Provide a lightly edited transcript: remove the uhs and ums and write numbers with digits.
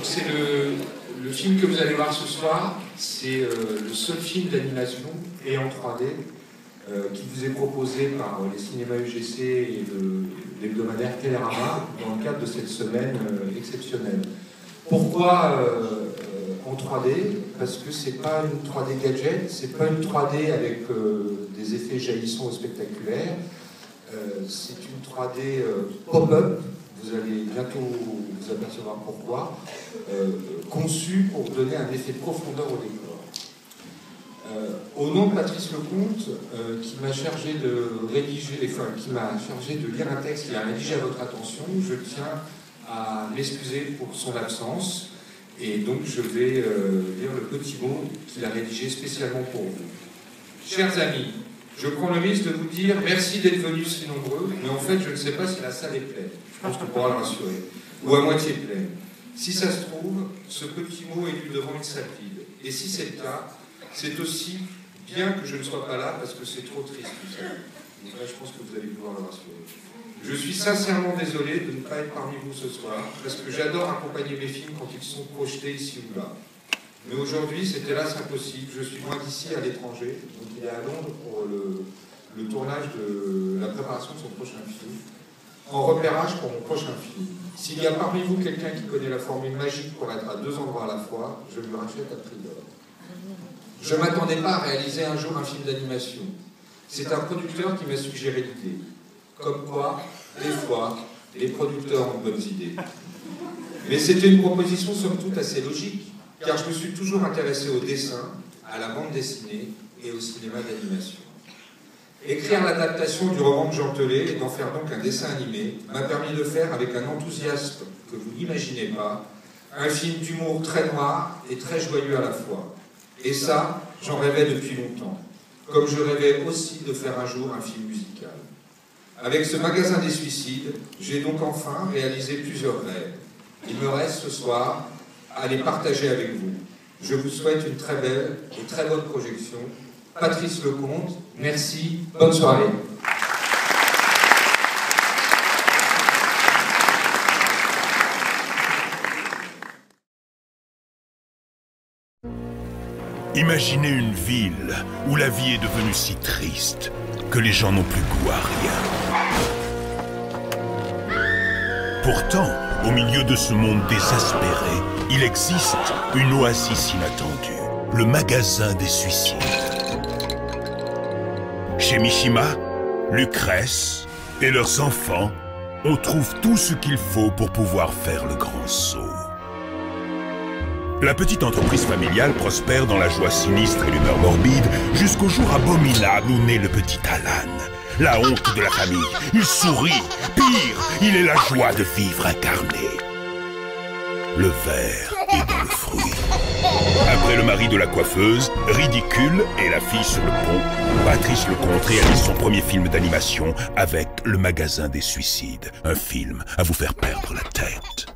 c'est le film que vous allez voir ce soir, c'est le seul film d'animation et en 3D qui vous est proposé par les cinémas UGC et l'hebdomadaire Télérama dans le cadre de cette semaine exceptionnelle. Pourquoi en 3D? Parce que c'est pas une 3D gadget, c'est pas une 3D avec des effets jaillissants ou spectaculaires, c'est une 3D pop-up. Vous allez bientôt vous apercevoir pourquoi, conçu pour donner un effet de profondeur au décor. Au nom de Patrice Lecomte, qui m'a chargé de rédiger, qui m'a chargé de lire un texte et à rédiger à votre attention, je tiens à m'excuser pour son absence, et donc je vais lire le petit mot qu'il a rédigé spécialement pour vous. Chers amis, je prends le risque de vous dire merci d'être venus si nombreux, mais en fait je ne sais pas si la salle est pleine. Je pense qu'on pourra le rassurer. Ou à moitié pleine. Si ça se trouve, ce petit mot est lu devant une salle vide. Et si c'est le cas, c'est aussi bien que je ne sois pas là parce que c'est trop triste tout ça. Donc là, je pense que vous allez pouvoir le rassurer. Je suis sincèrement désolé de ne pas être parmi vous ce soir, parce que j'adore accompagner mes films quand ils sont projetés ici ou là. Mais aujourd'hui, c'est hélas impossible. Je suis loin d'ici, à l'étranger. Donc il est à Londres pour le tournage de la préparation de son prochain film, en repérage pour mon prochain film. S'il y a parmi vous quelqu'un qui connaît la formule magique pour être à deux endroits à la fois, je lui rachète à prix d'or. Je ne m'attendais pas à réaliser un jour un film d'animation. C'est un producteur qui m'a suggéré l'idée. Comme quoi, des fois, les producteurs ont de bonnes idées. Mais c'était une proposition somme toute assez logique, car je me suis toujours intéressé au dessin, à la bande dessinée et au cinéma d'animation. Écrire l'adaptation du roman de Jean Telet et d'en faire donc un dessin animé m'a permis de faire, avec un enthousiasme que vous n'imaginez pas, un film d'humour très noir et très joyeux à la fois. Et ça, j'en rêvais depuis longtemps, comme je rêvais aussi de faire un jour un film musical. Avec ce magasin des suicides, j'ai donc enfin réalisé plusieurs rêves. Il me reste ce soir à les partager avec vous. Je vous souhaite une très belle et très bonne projection. Patrice Lecomte, merci, bonne soirée. Imaginez une ville où la vie est devenue si triste que les gens n'ont plus goût à rien. Pourtant, au milieu de ce monde désespéré, il existe une oasis inattendue, le magasin des suicides. Chez Mishima, Lucrèce et leurs enfants, on trouve tout ce qu'il faut pour pouvoir faire le grand saut. La petite entreprise familiale prospère dans la joie sinistre et l'humeur morbide jusqu'au jour abominable où naît le petit Alan. La honte de la famille. Il sourit. Pire, il est la joie de vivre incarnée. Le ver est dans le fruit. Après le mari de la coiffeuse, Ridicule et la fille sur le pont, Patrice Lecomte réalise son premier film d'animation avec Le magasin des suicides. Un film à vous faire perdre la tête.